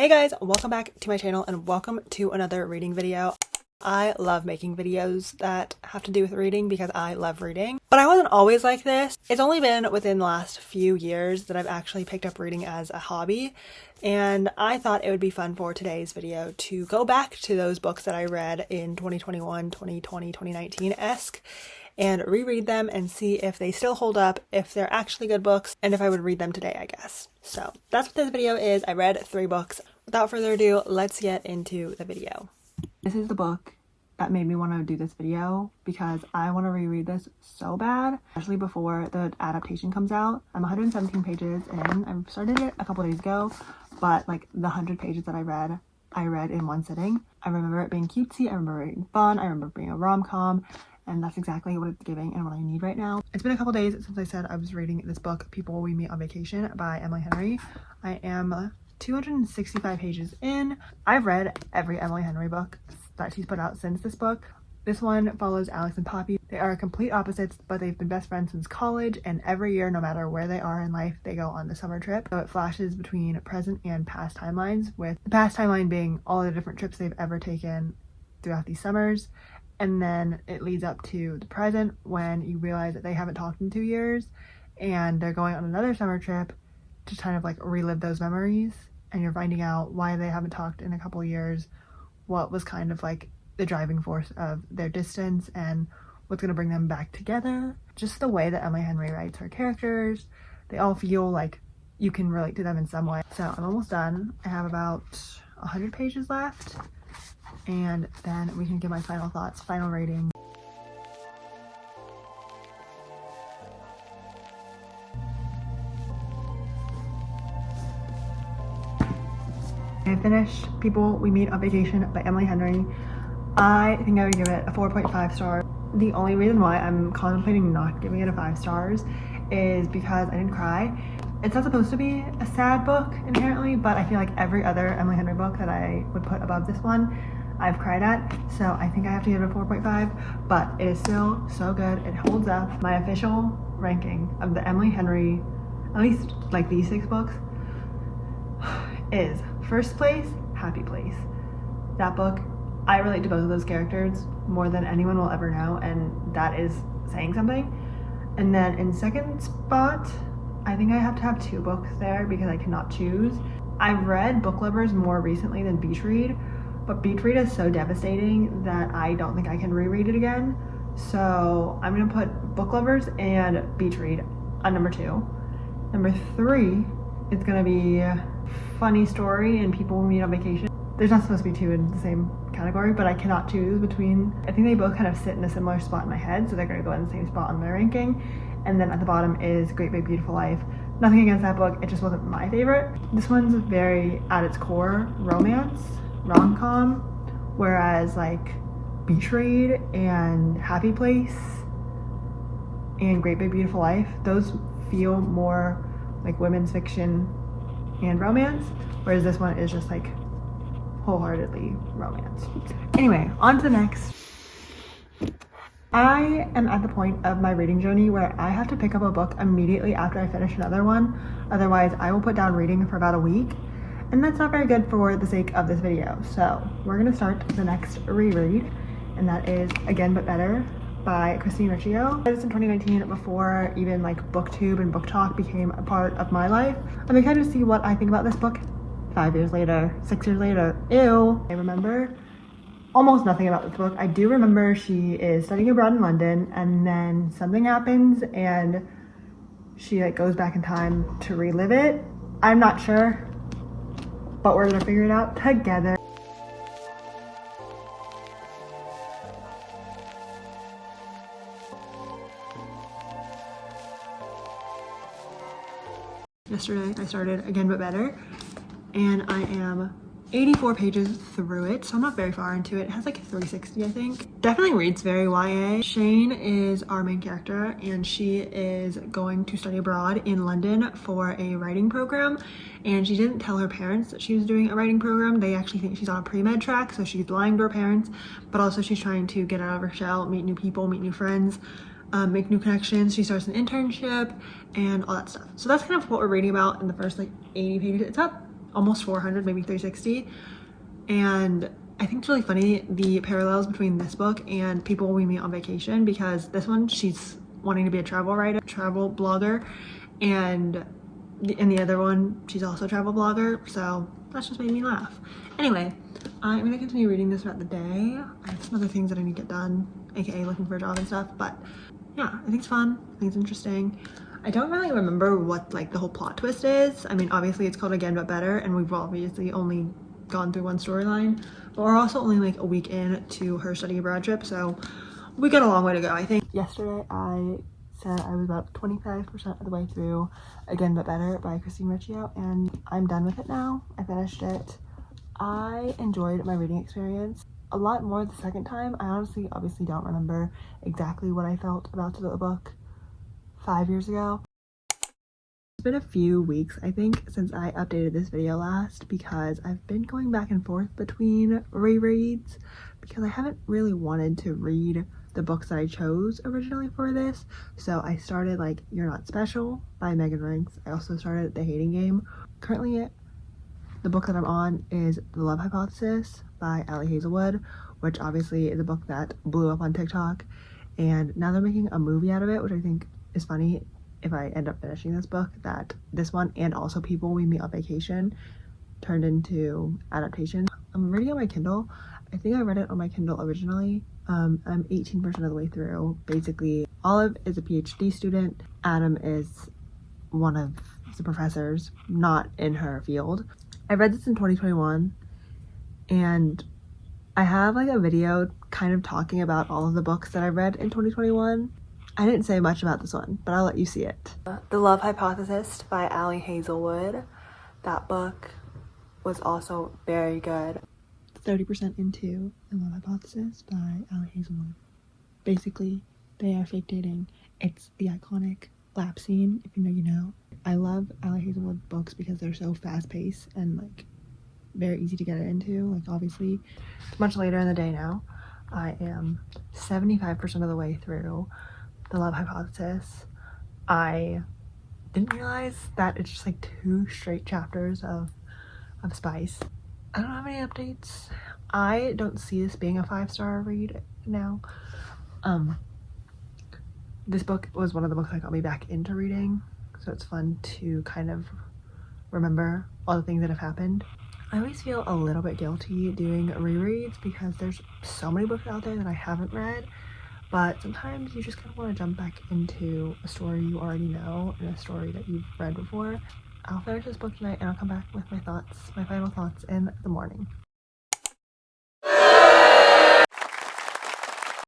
Hey guys, welcome back to my channel and welcome to another reading video. I love making videos that have to do with reading because I love reading. But I wasn't always like this. It's only been within the last few years that I've actually picked up reading as a hobby. And I thought it would be fun for today's video to go back to those books that I read in 2021, 2020, 2019-esque and reread them and see if they still hold up, if they're actually good books, and if I would read them today, I guess. So that's what this video is. I read 3 books. Without further ado, let's get into the video. This is the book that made me want to do this video because I want to reread this so bad, especially before the adaptation comes out. I'm 117 pages in. I started it a couple days ago, but like the 100 pages that I read in one sitting. I remember it being cutesy, I remember it being fun, I remember it being a rom-com, and that's exactly what it's giving and what I need right now. It's been a couple days since I said I was reading this book, People We Meet on Vacation by Emily Henry. I am 265 pages in. I've read every Emily Henry book that she's put out since this book. This one follows Alex and Poppy. They are complete opposites, but they've been best friends since college, and every year, no matter where they are in life, they go on the summer trip. So it flashes between present and past timelines, with the past timeline being all the different trips they've ever taken throughout these summers. And then it leads up to the present when you realize that they haven't talked in 2 years and they're going on another summer trip to kind of like relive those memories. And you're finding out why they haven't talked in a couple years, what was kind of like the driving force of their distance and what's going to bring them back together. Just the way that Emily Henry writes her characters, they all feel like you can relate to them in some way. So I'm almost done. I have about 100 pages left, and then we can give my final thoughts, final rating. I finished People We Meet on Vacation by Emily Henry. I think I would give it a 4.5 stars. The only reason why I'm contemplating not giving it a 5 stars is because I didn't cry. It's not supposed to be a sad book inherently, but I feel like every other Emily Henry book that I would put above this one, I've cried at. So I think I have to give it a 4.5, but it is still so good. It holds up. My official ranking of the Emily Henry, at least like these 6 books, is first place, Happy Place. That book, I relate to both of those characters more than anyone will ever know, and that is saying something. And then in second spot, I think I have to have 2 books there because I cannot choose. I've read Book Lovers more recently than Beach Read, but Beach Read is so devastating that I don't think I can reread it again. So I'm gonna put Book Lovers and Beach Read on number 2. Number 3 is gonna be Funny Story and People We Meet on Vacation. There's not supposed to be 2 in the same category, but I cannot choose between. I think they both kind of sit in a similar spot in my head, so they're gonna go in the same spot on my ranking. And then at the bottom is Great Big Beautiful Life. Nothing against that book, it just wasn't my favorite. This one's very, at its core, romance, rom-com, whereas like Beach Read and Happy Place and Great Big Beautiful Life, those feel more like women's fiction and romance, whereas this one is just like wholeheartedly romance. Anyway, on to the next. I am at the point of my reading journey where I have to pick up a book immediately after I finish another one. Otherwise, I will put down reading for about a week, and that's not very good for the sake of this video. So we're gonna start the next reread, and that is Again But Better by Christine Riccio. I read this in 2019 before even like BookTube and BookTok became a part of my life. I'm excited to see what I think about this book 5 years later, 6 years later. Ew. I remember almost nothing about this book. I do remember she is studying abroad in London, and then something happens and she like goes back in time to relive it. I'm not sure, but we're gonna figure it out together. Yesterday I started Again But Better, and I am 84 pages through it, so I'm not very far into it. It has like 360, I think. Definitely reads very YA. Shane is our main character, and she is going to study abroad in London for a writing program, and she didn't tell her parents that she was doing a writing program. They actually think she's on a pre-med track, so she's lying to her parents, but also she's trying to get out of her shell, meet new people, meet new friends, make new connections. She starts an internship and all that stuff. So that's kind of what we're reading about in the first like 80 pages. It's not almost 400, maybe 360. And I think it's really funny the parallels between this book and People We Meet on Vacation, because this one, she's wanting to be a travel writer, travel blogger, and in the other one, she's also a travel blogger, so that just made me laugh. Anyway, I'm gonna continue reading this throughout the day. I have some other things that I need to get done, aka looking for a job and stuff, but yeah, I think it's fun, I think it's interesting. I don't really remember what like the whole plot twist is. I mean, obviously it's called Again But Better, and we've obviously only gone through one storyline, but we're also only like a week in to her study abroad trip, so we got a long way to go, I think. Yesterday I said I was about 25% of the way through Again But Better by Christine Riccio, and I'm done with it now. I finished it. I enjoyed my reading experience a lot more the second time. I honestly obviously don't remember exactly what I felt about the book 5 years ago. It's been a few weeks, I think, since I updated this video last, because I've been going back and forth between rereads because I haven't really wanted to read the books that I chose originally for this. So I started like You're Not Special by Megan Rinks. I also started The Hating Game. Currently the book that I'm on is The Love Hypothesis by Ali Hazelwood, which obviously is a book that blew up on TikTok, and now they're making a movie out of it, which I think is funny if I end up finishing this book, that this one and also People We Meet on Vacation turned into adaptations. I'm reading on my Kindle. I think I read it on my Kindle originally. I'm 18% of the way through. Basically, Olive is a PhD student. Adam is one of the professors, not in her field. I read this in 2021, and I have like a video kind of talking about all of the books that I read in 2021. I didn't say much about this one, but I'll let you see it. The Love Hypothesis by Ali Hazelwood. That book was also very good. 30% into The Love Hypothesis by Ali Hazelwood. Basically, they are fake dating. It's the iconic lap scene, if you know, you know. I love Ali Hazelwood books because they're so fast-paced and like very easy to get into. Like obviously, it's much later in the day now. I am 75% of the way through The Love Hypothesis. I didn't realize that it's just like 2 straight chapters of spice. I don't have any updates. I don't see this being a 5-star read now. This book was one of the books that got me back into reading, so it's fun to kind of remember all the things that have happened. I always feel a little bit guilty doing rereads because there's so many books out there that I haven't read, but sometimes you just kind of want to jump back into a story you already know and a story that you've read before. I'll finish this book tonight and I'll come back with my thoughts, my final thoughts in the morning.